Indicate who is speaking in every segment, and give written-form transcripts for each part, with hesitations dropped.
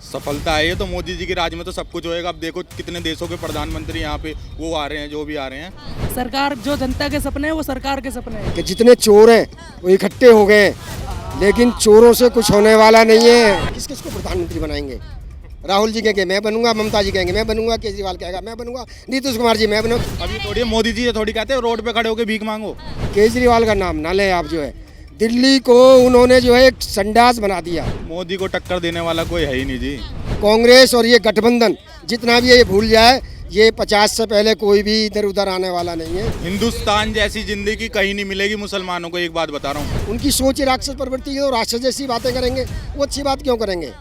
Speaker 1: सफलता है ये तो मोदी जी के राज में तो सब कुछ होएगा। अब देखो कितने देशों के प्रधानमंत्री यहाँ पे वो आ रहे हैं, जो भी आ रहे हैं।
Speaker 2: सरकार जो जनता के सपने हैं वो सरकार के सपने हैं।
Speaker 3: कि जितने चोर हैं वो इकट्ठे हो गए हैं, लेकिन चोरों से कुछ होने वाला नहीं है। किस किस को प्रधानमंत्री बनाएंगे? राहुल जी कहेंगे मैं बनूंगा, ममता जी कहेंगे मैं बनूंगा, केजरीवाल कहेगा मैं बनूंगा, नीतीश कुमार जी मैं बनूंगा।
Speaker 1: अभी थोड़ी मोदी जी ये थोड़ी कहते हैं रोड पे खड़े होकर भीख मांगो।
Speaker 3: केजरीवाल का नाम ना ले आप। जो है दिल्ली को उन्होंने जो है एक संडास बना दिया।
Speaker 1: मोदी को टक्कर देने वाला कोई है ही नहीं जी।
Speaker 3: कांग्रेस और ये गठबंधन जितना भी ये भूल जाए, ये 50 से पहले कोई भी इधर उधर आने वाला नहीं है।
Speaker 1: हिंदुस्तान जैसी जिंदगी कहीं नहीं मिलेगी मुसलमानों को, एक बात बता रहा हूँ।
Speaker 3: उनकी सोच ही राक्षस प्रवृत्ति है, तो राक्षस जैसी बातें करेंगे, वो अच्छी बात क्यों करेंगे?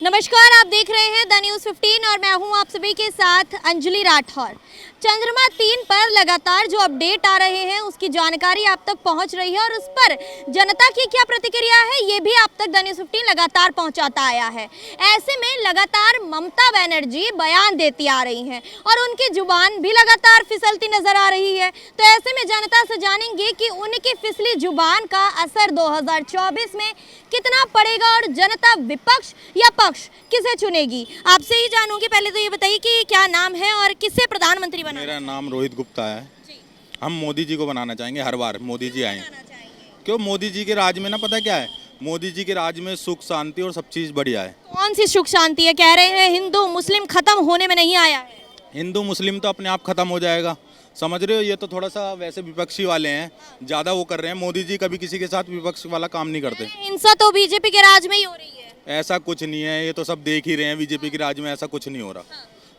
Speaker 4: नमस्कार, आप देख रहे हैं द न्यूज़ 15 और मैं हूं आप सभी के साथ अंजलि राठौर। चंद्रमा 3 पर लगातार जो अपडेट आ रहे हैं उसकी जानकारी आप तक पहुंच रही है और उस पर जनता की क्या प्रतिक्रिया है ये भी आप तक द न्यूज़ 15 लगातार पहुंचाता आया है। ऐसे में लगातार ममता बनर्जी बयान देती आ रही हैं और उनकी जुबान भी लगातार फिसलती नजर आ रही है। तो ऐसे में जनता से जानेंगे कि उनकी फिसली जुबान का असर 2024 में कितना पड़ेगा और जनता विपक्ष या पक्ष किसे चुनेगी। आपसे ही जानूंगी। पहले तो ये बताइए कि क्या नाम है और किसे प्रधानमंत्री बनाना?
Speaker 1: मेरा नाम रोहित गुप्ता है। हम मोदी जी को बनाना चाहेंगे, हर बार मोदी जी आए। क्यों? मोदी जी के राज में ना पता क्या है, मोदी जी के राज में सुख शांति और सब चीज़ बढ़िया है।
Speaker 4: कौन सी सुख शांति है? कह रहे हैं हिंदू मुस्लिम खत्म होने में नहीं आया है।
Speaker 1: हिंदू मुस्लिम तो अपने आप खत्म हो जाएगा, समझ रहे हो। ये तो थोड़ा सा वैसे विपक्षी वाले हैं, ज़्यादा वो कर रहे हैं। मोदी जी कभी किसी के साथ विपक्ष वाला काम नहीं करते।
Speaker 4: हिंसा तो बीजेपी के राज में ही हो रही है।
Speaker 1: ऐसा कुछ नहीं है, ये तो सब देख ही रहे हैं। बीजेपी के राज में ऐसा कुछ नहीं हो रहा।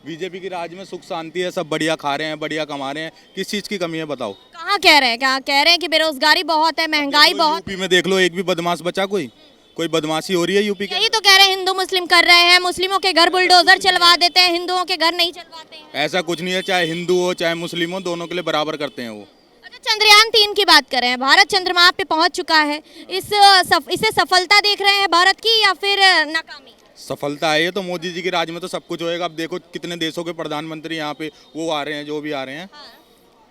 Speaker 1: बीजेपी के राज में सुख शांति है, सब बढ़िया खा रहे हैं, बढ़िया कमा रहे हैं। किस चीज़ की कमी है बताओ?
Speaker 4: कहाँ कह रहे हैं? कहाँ कह रहे हैं कि बेरोजगारी बहुत है, महंगाई बहुत।
Speaker 1: यूपी में देख लो, एक भी बदमाश बचा? कोई बदमाशी हो रही है यूपी के?
Speaker 4: यही तो कह रहे हैं हिंदू मुस्लिम कर रहे हैं, मुस्लिमों के घर बुलडोजर चलवा देते हैं, हिंदुओं के घर नहीं चलवाते हैं।
Speaker 1: ऐसा कुछ नहीं है, चाहे हिंदू हो चाहे मुस्लिम हो, दोनों के लिए बराबर करते हैं वो।
Speaker 4: अच्छा, चंद्रयान 3 की बात करें, भारत चंद्रमा पे पहुंच चुका है। इसे सफलता देख रहे हैं भारत की या फिर नाकामी?
Speaker 1: सफलता है ये तो मोदी जी के राज में तो सब कुछ होएगा। अब देखो कितने देशों के प्रधानमंत्री यहाँ पे वो आ रहे हैं, जो भी आ रहे हैं।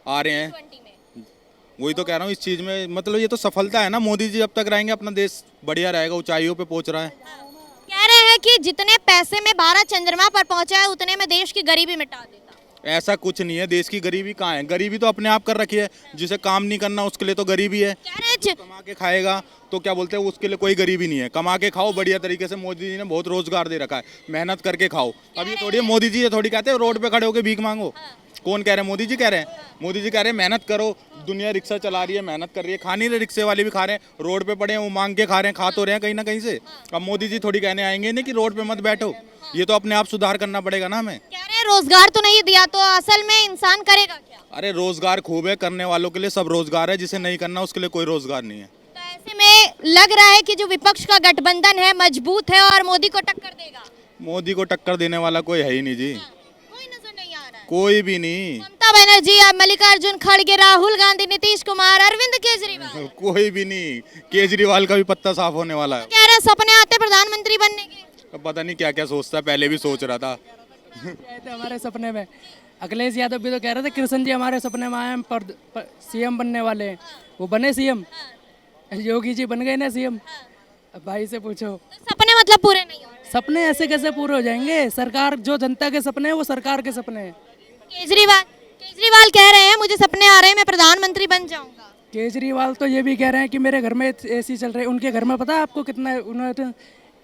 Speaker 1: आ रहे हैं, वही तो कह रहा हूँ। इस चीज़ में मतलब ये तो सफलता है ना। मोदी जी जब तक रहेंगे अपना देश बढ़िया रहेगा, ऊंचाइयों पे पहुंच रहा है।
Speaker 4: कह रहे हैं कि जितने पैसे में भारत चंद्रमा पर पहुंचा है उतने में देश की गरीबी मिटा देता।
Speaker 1: ऐसा कुछ नहीं है, देश की गरीबी कहाँ है? गरीबी तो अपने आप कर रखी है। जिसे काम नहीं करना उसके लिए तो गरीबी है।
Speaker 4: कह रहे
Speaker 1: कमा के खाएगा तो क्या बोलते हैं, उसके लिए कोई गरीबी नहीं है। कमा के खाओ बढ़िया तरीके से। मोदी जी ने बहुत रोजगार दे रखा है, मेहनत करके खाओ। अब ये थोड़ी मोदी जी ये थोड़ी कहते हैं रोड पे खड़े होकर भीख मांगो। कौन कह रहे हैं? मोदी जी कह रहे हैं। मोदी जी कह रहे हैं मेहनत करो। दुनिया रिक्शा चला रही है, मेहनत कर रही है, खा नहीं रहे। रिक्शे वाले भी खा रहे हैं, रोड पे पड़े हैं, वो मांग के खा रहे हैं, खा तो रहे हैं कहीं ना कहीं से। अब मोदी जी थोड़ी कहने आएंगे नहीं कि रोड पे मत बैठो। ये तो अपने आप सुधार करना पड़ेगा ना हमें।
Speaker 4: कह रहे हैं रोजगार तो नहीं दिया तो असल में इंसान करेगा क्या?
Speaker 1: अरे रोजगार खूब है, करने वालों के लिए सब रोजगार है, जिसे नहीं करना उसके लिए कोई रोजगार नहीं है।
Speaker 4: तो ऐसे में लग रहा है कि जो विपक्ष का गठबंधन है मजबूत है और मोदी को टक्कर देगा।
Speaker 1: मोदी को टक्कर देने वाला कोई है ही नहीं जी।
Speaker 4: कोई नजर नहीं आ रहा है।
Speaker 1: कोई भी नहीं।
Speaker 4: ममता बनर्जी, मल्लिकार्जुन खड़गे, राहुल गांधी, नीतीश कुमार, अरविंद केजरीवाल।
Speaker 1: कोई भी नहीं। केजरीवाल का भी पत्ता साफ होने वाला है।
Speaker 4: कह रहे हैं सपने आते प्रधानमंत्री बनने के।
Speaker 1: अब पता नहीं क्या क्या सोचता है, पहले भी सोच रहा था।
Speaker 2: आए थे हमारे सपने में। अखिलेश यादव भी तो कह रहे थे कृष्ण जी हमारे सपने में आए हैं, सीएम बनने वाले हैं। वो बने सीएम। योगी जी बन गए ना सीएम। अब भाई से पूछो।
Speaker 4: तो सपने मतलब पूरे नहीं हो रहे।
Speaker 2: सपने ऐसे कैसे पूरे हो जाएंगे? सरकार जो जनता के सपने हैं वो सरकार के सपने हैं।
Speaker 4: केजरीवाल कह रहे हैं मुझे सपने आ रहे हैं, मैं प्रधानमंत्री बन जाऊंगा।
Speaker 2: केजरीवाल तो ये भी कह रहे हैं कि मेरे घर में एसी चल रही है। उनके घर में पता है आपको कितना?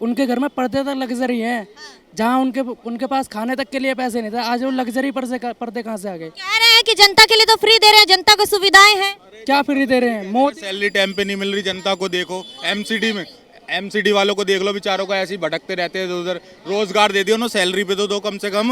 Speaker 2: उनके घर में पर्दे तक लग्जरी हैं, जहाँ उनके पास खाने तक के लिए पैसे नहीं था। आज वो लग्जरी पर्दे कहाँ से आ गए?
Speaker 4: कह रहे हैं कि जनता के लिए तो फ्री दे रहे हैं, जनता को सुविधाएं हैं।
Speaker 2: क्या फ्री दे रहे हैं? मोदी
Speaker 1: सैलरी टाइम पे नहीं मिल रही जनता को। देखो एमसीडी वालों को देख लो, बेचारों को ऐसे ही भटकते रहते हैं उधर। रोजगार दे दियो ना, सैलरी पे तो दो कम से कम।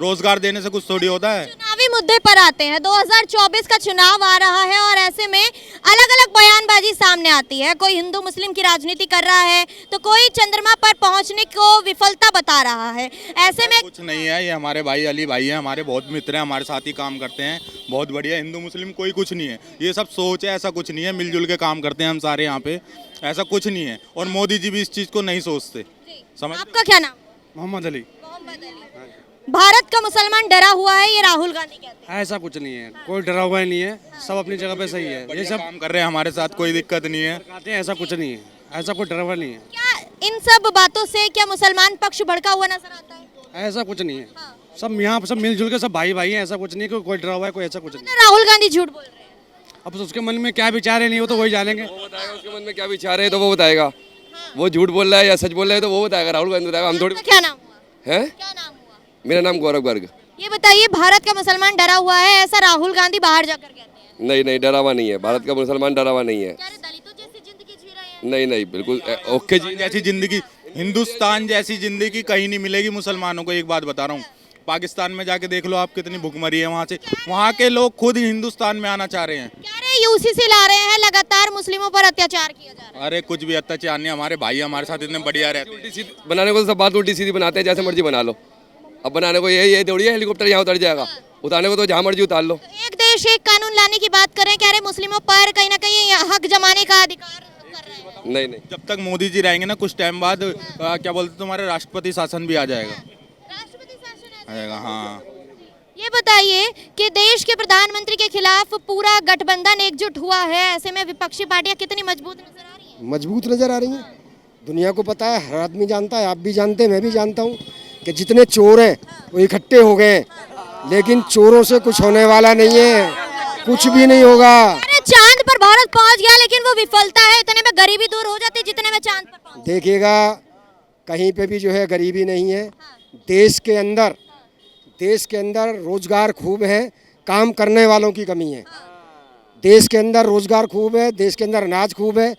Speaker 1: रोजगार देने से कुछ थोड़ी होता है।
Speaker 4: चुनावी मुद्दे पर आते हैं। 2024 का चुनाव आ रहा है और ऐसे में अलग अलग बयानबाजी सामने आती है। कोई हिंदू मुस्लिम की राजनीति कर रहा है तो कोई चंद्रमा पर पहुंचने को विफलता बता रहा है। ऐसे में
Speaker 1: कुछ नहीं है। ये हमारे भाई अली भाई हैं, हमारे बहुत मित्र हैं, हमारे साथ ही काम करते हैं, बहुत बढ़िया। हिंदू मुस्लिम कोई कुछ नहीं है, ये सब सोच है। ऐसा कुछ नहीं है, मिलजुल के काम करते हैं हम सारे यहाँ पे। ऐसा कुछ नहीं है और मोदी जी भी इस चीज़ को नहीं सोचते। समझ?
Speaker 4: आपका क्या नाम?
Speaker 5: मोहम्मद अली।
Speaker 4: भारत का मुसलमान डरा हुआ है, ये राहुल गांधी कहते हैं।
Speaker 5: ऐसा कुछ नहीं है, कोई डरा हुआ ही नहीं है, सब अपनी जगह पे सही है। ये
Speaker 1: बढ़िया
Speaker 5: सब
Speaker 1: काम कर रहे हैं हमारे साथ, कोई दिक्कत नहीं है।
Speaker 5: कहते हैं, ऐसा कुछ नहीं है, ऐसा कोई डरा हुआ नहीं है,
Speaker 4: क्या इन सब बातों से क्या मुसलमान पक्ष भड़का हुआ नजर आता है?
Speaker 5: ऐसा कुछ नहीं है। सब यहाँ सब मिलजुल के सब भाई भाई हैं, ऐसा कुछ नहीं है, कोई डरा हुआ है, कोई ऐसा कुछ नहीं।
Speaker 4: तो राहुल गांधी झूठ बोल रहे हैं।
Speaker 5: अब उसके मन में क्या विचार है नहीं वो तो वही जानेंगे।
Speaker 6: वो बताएगा, उसके मन में क्या विचार है तो वो बताएगा। वो झूठ बोल रहा है या सच बोल रहा है तो वो बताएगा, राहुल गांधी बताएगा। हम थोड़ी
Speaker 4: आपका क्या नाम हुआ?
Speaker 6: है।
Speaker 4: क्या नाम हुआ?
Speaker 6: मेरा नाम गौरव गर्ग।
Speaker 4: ये बताइए, भारत का मुसलमान डरा हुआ है, ऐसा राहुल गांधी बाहर जाकर कहते हैं।
Speaker 6: नहीं नहीं, डरा हुआ नहीं है, भारत का मुसलमान डरा हुआ नहीं है।
Speaker 4: क्या रे दलितों जैसी जिंदगी जी रहे हैं?
Speaker 6: नहीं नहीं, बिल्कुल ओके जी।
Speaker 1: जैसी जिंदगी, हिंदुस्तान जैसी जिंदगी कहीं नहीं मिलेगी मुसलमानों को। एक बात बता रहा हूँ, पाकिस्तान में जाके देख लो आप, कितनी भुखमरी है वहाँ से। वहाँ के लोग खुद हिंदुस्तान में आना चाह रहे हैं।
Speaker 4: क्या रे यूसीसी ला रहे हैं, लगातार मुस्लिमों पर अत्याचार किया जा रहा है।
Speaker 1: अरे कुछ भी अत्याचार नहीं, हमारे भाई हमारे साथ इतने बढ़िया रहते हैं।
Speaker 6: उल्टी सीधी बनाने को तो सब बात उल्टी सीधी बनाते हैं, जैसे मर्जी बना लो। अब बनाने को ये थोड़ी है हेलीकॉप्टर यहाँ उतर जाएगा, उतारने को तो जहाँ मर्जी उतार लो।
Speaker 4: एक देश एक कानून लाने की बात करें, कह रहे मुस्लिमों पर कहीं ना कहीं हक जमाने का अधिकार कर रहे हैं।
Speaker 6: नहीं नहीं,
Speaker 1: जब तक मोदी जी रहेंगे ना, कुछ टाइम बाद क्या बोलते, तुम्हारे राष्ट्रपति शासन भी आ जाएगा।
Speaker 4: राष्ट्रपति शासन
Speaker 1: आ जाएगा, हाँ।
Speaker 4: ये बताइए कि देश के प्रधानमंत्री के खिलाफ पूरा गठबंधन एकजुट हुआ है, ऐसे में विपक्षी पार्टियां कितनी मजबूत नजर आ रही हैं?
Speaker 3: मजबूत नज़र आ रही हैं। दुनिया को पता है, हर आदमी जानता है, आप भी जानते हैं, मैं भी जानता हूँ कि जितने चोर हैं वो इकट्ठे हो गए हैं। लेकिन चोरों से कुछ होने वाला नहीं है, कुछ भी नहीं होगा।
Speaker 4: अरे चांद पर भारत पहुंच गया, लेकिन वो विफलता है, इतने में गरीबी दूर हो जाती जितने में चांद पर पहुंच।
Speaker 3: देखिएगा, कहीं पे भी जो है गरीबी नहीं है। देश के अंदर रोजगार खूब है, काम करने वालों की कमी है। देश के अंदर रोजगार खूब है, देश के अंदर अनाज खूब है।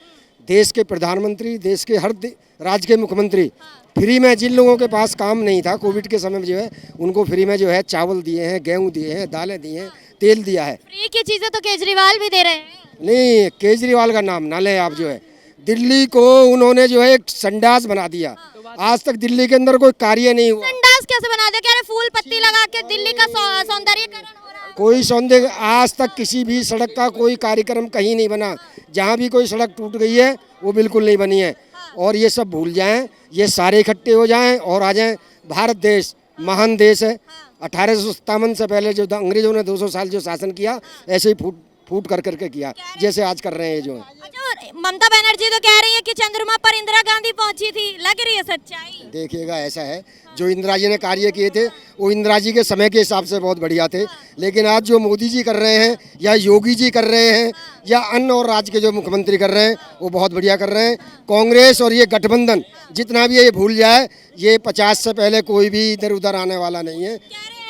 Speaker 3: देश के प्रधानमंत्री, देश के हर राज्य के मुख्यमंत्री फ्री में, जिन लोगों के पास काम नहीं था कोविड के समय में जो है, उनको फ्री में जो है चावल दिए हैं, गेहूं दिए हैं, दालें दिए हैं, तेल दिया है।
Speaker 4: फ्री की चीजें तो केजरीवाल भी दे रहे हैं।
Speaker 3: नहीं, केजरीवाल का नाम ना लें आप। जो है दिल्ली को उन्होंने जो है एक संडास बना दिया। आज तक दिल्ली के अंदर कोई कार्य नहीं हुआ।
Speaker 4: संडास कैसे बना दिया? कह रहे फूल पत्ती लगा के दिल्ली का सौंदर्यीकरण हो रहा है।
Speaker 3: कोई सौंदर्य, आज तक किसी भी सड़क का कोई कार्यक्रम कहीं नहीं बना। जहाँ भी कोई सड़क टूट गई है वो बिल्कुल नहीं बनी है। और ये सब भूल जाएं, ये सारे इकट्ठे हो जाएं और आ जाएं। भारत देश महान देश है। 1857 से पहले जो अंग्रेजों ने 200 साल जो शासन किया, ऐसे ही फूट कर करके किया, जैसे आज कर रहे हैं जो है।
Speaker 4: अच्छा, ममता बनर्जी तो कह रही है कि चंद्रमा पर इंदिरा गांधी पहुंची थी, लग रही है सच्चाई?
Speaker 3: देखिएगा, ऐसा है, जो इंदिरा जी ने कार्य किए थे वो इंदिरा जी के समय के हिसाब से बहुत बढ़िया थे। लेकिन आज जो मोदी जी कर रहे हैं या योगी जी कर रहे हैं या अन्य और राज्य के जो मुख्यमंत्री कर रहे हैं, वो बहुत बढ़िया कर रहे हैं। कांग्रेस और ये गठबंधन जितना भी है ये भूल जाए, ये 50 से पहले कोई भी इधर उधर आने वाला नहीं है।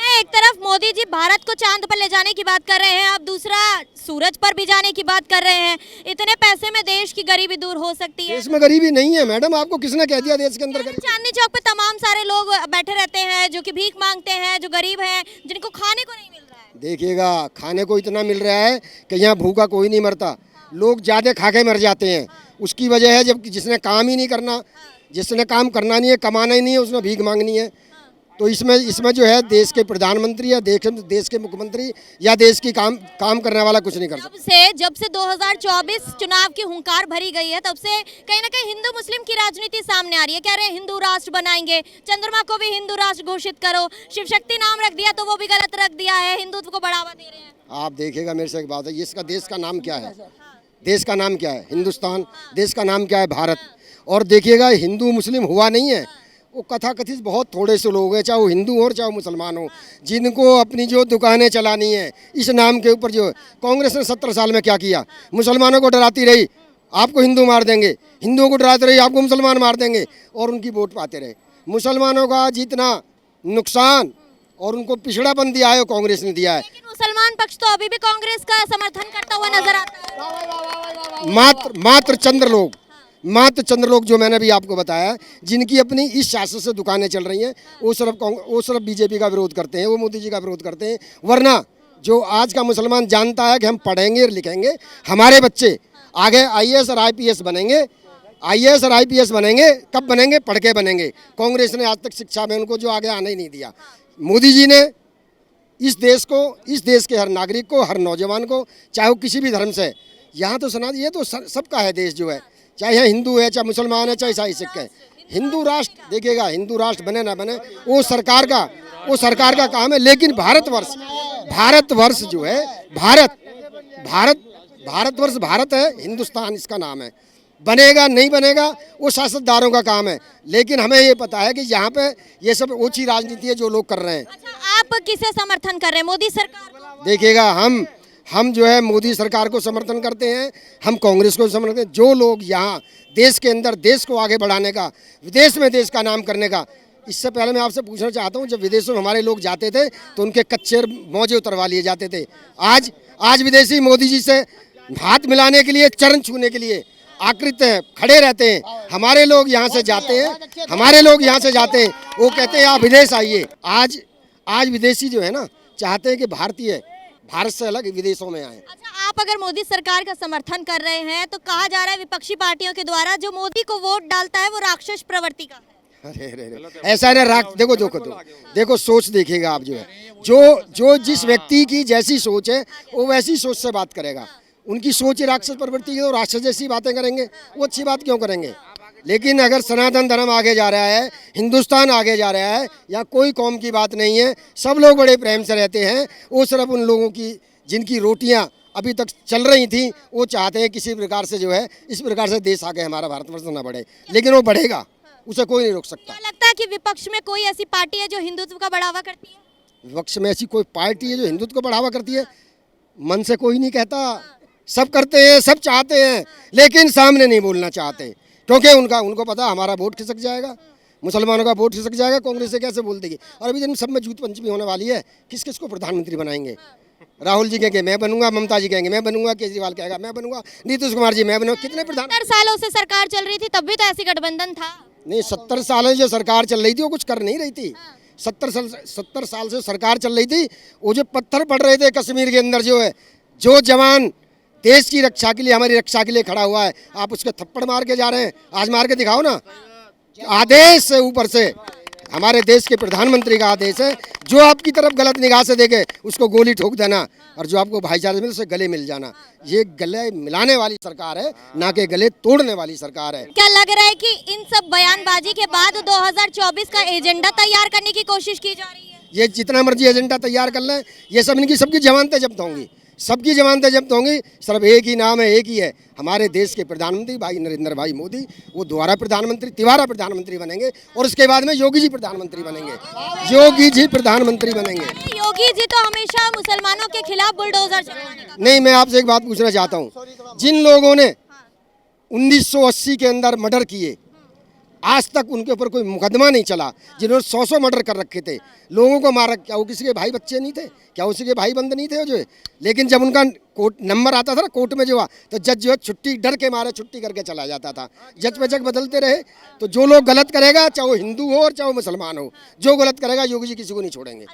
Speaker 4: एक तरफ मोदी जी भारत को चांद पर ले जाने की बात कर रहे हैं, अब दूसरा सूरज पर भी जाने की बात कर रहे हैं। इतने पैसे में देश की गरीबी दूर हो सकती है?
Speaker 3: देश में गरीबी नहीं है मैडम, आपको किसने कह दिया देश के अंदर गरीबी?
Speaker 4: चांदनी चौक पे तमाम सारे लोग बैठे रहते हैं जो कि भीख मांगते हैं, जो गरीब हैं, जिनको खाने को नहीं मिल रहा है।
Speaker 3: देखिएगा, खाने को इतना मिल रहा है कि यहाँ भूखा कोई नहीं मरता, लोग ज़्यादा खा के मर जाते हैं। उसकी वजह है जब जिसने काम ही नहीं करना, जिसने काम करना नहीं है, कमाना ही नहीं है, उसने भीख मांगनी है। तो इसमें जो है देश के प्रधानमंत्री या देश के मुख्यमंत्री या देश की काम करने वाला कुछ नहीं कर सकता।
Speaker 4: जब से 2024 चुनाव की हुंकार भरी गई है, तब से कहीं ना कहीं हिंदू मुस्लिम की राजनीति सामने आ रही है। कह रहे हैं हिंदू राष्ट्र बनाएंगे, चंद्रमा को भी हिंदू राष्ट्र घोषित करो, शिव शक्ति नाम रख दिया तो वो भी गलत रख दिया है, हिंदुत्व को बढ़ावा दे रहे हैं।
Speaker 3: आप देखिएगा, मेरे से एक बात है, इसका देश का नाम क्या है? देश का नाम क्या है? हिंदुस्तान। देश का नाम क्या है? भारत। और देखिएगा, हिंदू मुस्लिम हुआ नहीं है, वो कथाकथित बहुत थोड़े से लोग हैं, चाहे वो हिंदू हो चाहे वो मुसलमान हो, जिनको अपनी जो दुकानें चलानी है इस नाम के ऊपर। जो कांग्रेस ने 70 साल में क्या किया? मुसलमानों को डराती रही, आपको हिंदू मार देंगे, हिंदुओं को डराती रही, आपको मुसलमान मार देंगे, और उनकी वोट पाते रहे। मुसलमानों का जितना नुकसान और उनको पिछड़ापन दिया है वो कांग्रेस ने दिया है।
Speaker 4: लेकिन मुसलमान पक्ष तो अभी भी कांग्रेस का समर्थन करता हुआ नजर आता है।
Speaker 3: मात्र चंद्र लोग जो मैंने भी आपको बताया, जिनकी अपनी इस शासन से दुकानें चल रही हैं, वो सिर्फ बीजेपी का विरोध करते हैं, वो मोदी जी का विरोध करते हैं। वरना जो आज का मुसलमान जानता है कि हम पढ़ेंगे और लिखेंगे, हमारे बच्चे आगे आईएएस और आईपीएस बनेंगे। आईएएस और आईपीएस बनेंगे, कब बनेंगे? पढ़ के बनेंगे। कांग्रेस ने आज तक शिक्षा में उनको जो आगे आने ही नहीं दिया। मोदी जी ने इस देश के हर नागरिक को, हर नौजवान को, चाहे वो किसी भी धर्म से, यहाँ तो सुना, ये तो सबका है देश जो है, चाहे यहाँ हिंदू है, चाहे मुसलमान है, चाहे ईसाई सिख है। हिंदू राष्ट्र, देखिएगा, हिंदू राष्ट्र बने ना बने, वो सरकार का, वो सरकार का काम है। लेकिन भारतवर्ष जो है, भारतवर्ष भारत है, हिंदुस्तान इसका नाम है। बनेगा नहीं बनेगा वो सियासतदारों का काम है, लेकिन हमें ये पता है कि यहाँ पे ये सब ओछी राजनीति है जो लोग कर रहे हैं।
Speaker 4: अच्छा, आप किसे समर्थन कर रहे हैं, मोदी सरकार को?
Speaker 3: देखिएगा, हम जो है मोदी सरकार को समर्थन करते हैं, हम कांग्रेस को समर्थन करते हैं। जो लोग यहाँ देश के अंदर देश को आगे बढ़ाने का, विदेश में देश का नाम करने का, इससे पहले मैं आपसे पूछना चाहता हूँ, जब विदेशों में हमारे लोग जाते थे तो उनके कच्चे मौजे उतरवा लिए जाते थे। आज विदेशी मोदी जी से हाथ मिलाने के लिए, चरण छूने के लिए आकृत हैं, खड़े रहते हैं। हमारे लोग यहाँ से जाते हैं, वो कहते हैं आप विदेश आइए। आज विदेशी जो है ना चाहते हैं कि भारतीय भारत से अलग विदेशों में आए।
Speaker 4: अच्छा, आप अगर मोदी सरकार का समर्थन कर रहे हैं तो कहा जा रहा है विपक्षी पार्टियों के द्वारा जो मोदी को वोट डालता है वो राक्षस प्रवृत्ति का है।
Speaker 3: अरे ऐसा है ना, देखो सोच देखिएगा आप, जो है जो जिस व्यक्ति की जैसी सोच है वो वैसी सोच से बात करेगा। उनकी सोच राक्षस प्रवृत्ति की, तो राक्षस जैसी बातें करेंगे, वो अच्छी बात क्यों करेंगे। लेकिन अगर सनातन धर्म आगे जा रहा है, हिंदुस्तान आगे जा रहा है, या कोई कौम की बात नहीं है, सब लोग बड़े प्रेम से रहते हैं। वो सिर्फ उन लोगों की जिनकी रोटियां अभी तक चल रही थी, वो चाहते हैं किसी प्रकार से जो है इस प्रकार से देश आगे हमारा भारतवर्ष ना बढ़े, लेकिन वो बढ़ेगा, उसे कोई नहीं रोक सकता।
Speaker 4: क्या लगता है कि विपक्ष में कोई ऐसी पार्टी है जो हिंदुत्व का बढ़ावा करती है?
Speaker 3: विपक्ष में ऐसी कोई पार्टी है जो हिंदुत्व को बढ़ावा करती है? मन से कोई नहीं कहता, सब करते हैं, सब चाहते हैं, लेकिन सामने नहीं बोलना चाहते, क्योंकि उनको पता हमारा वोट खिसक जाएगा, मुसलमानों का वोट खिसक जाएगा, कांग्रेस से कैसे बोल देगी। और अभी दिन सब में जूत पंचमी होने वाली है, किस को प्रधानमंत्री बनाएंगे। राहुल जी कहेंगे मैं बनूंगा, ममता जी कहेंगे मैं बनूंगा, केजरीवाल कहेगा मैं बनूंगा, नीतीश कुमार जी मैं बनूंगा। कितने प्रधान
Speaker 4: 70 सालों से सरकार चल रही थी, तब भी तो ऐसी गठबंधन था।
Speaker 3: नहीं, 70 साल जो सरकार चल रही थी वो कुछ कर नहीं रही थी। 70 साल से सरकार चल रही थी, वो जो पत्थर पड़ रहे थे कश्मीर के अंदर, जो जवान देश की रक्षा के लिए, हमारी रक्षा के लिए खड़ा हुआ है, आप उसके थप्पड़ मार के जा रहे हैं। आज मार के दिखाओ ना। आदेश से ऊपर से हमारे देश के प्रधानमंत्री का आदेश है, जो आपकी तरफ गलत निगाह से देखे उसको गोली ठोक देना, और जो आपको भाईचारे मिले उसे गले मिल जाना। ये गले मिलाने वाली सरकार है, ना कि गले तोड़ने वाली सरकार है।
Speaker 4: क्या लग रहा है कि इन सब बयानबाजी के बाद 2024 का एजेंडा तैयार करने की कोशिश की जा रही है?
Speaker 3: ये जितना मर्जी एजेंडा तैयार कर लें, ये सब इनकी सबकी जमानतें जब्त होंगी, सबकी जमानतें जब्त होंगी। सिर्फ एक ही नाम है, एक ही है, हमारे देश के प्रधानमंत्री भाई नरेंद्र भाई मोदी। वो दोबारा प्रधानमंत्री, तिबारा प्रधानमंत्री बनेंगे, और उसके बाद में योगी जी प्रधानमंत्री बनेंगे। योगी जी तो हमेशा मुसलमानों के खिलाफ बुलडोजर चलाने का। नहीं, मैं आपसे एक बात पूछना चाहता हूँ, जिन लोगों ने 1980 के अंदर मर्डर किए, आज तक उनके ऊपर कोई मुकदमा नहीं चला। जिन्होंने 100 मर्डर कर रखे थे, लोगों को मारा, क्या वो किसी के भाई बच्चे नहीं थे? क्या उसी के भाई बंद नहीं थे जो है? लेकिन जब उनका कोर्ट नंबर आता था ना, कोर्ट में जो तो जज जो है छुट्टी, डर के मारे छुट्टी करके चला जाता था। जज पे जज बदलते रहे। तो जो लोग गलत करेगा, चाहे वो हिंदू हो और चाहे वो मुसलमान हो, जो गलत करेगा योगी जी किसी को नहीं छोड़ेंगे।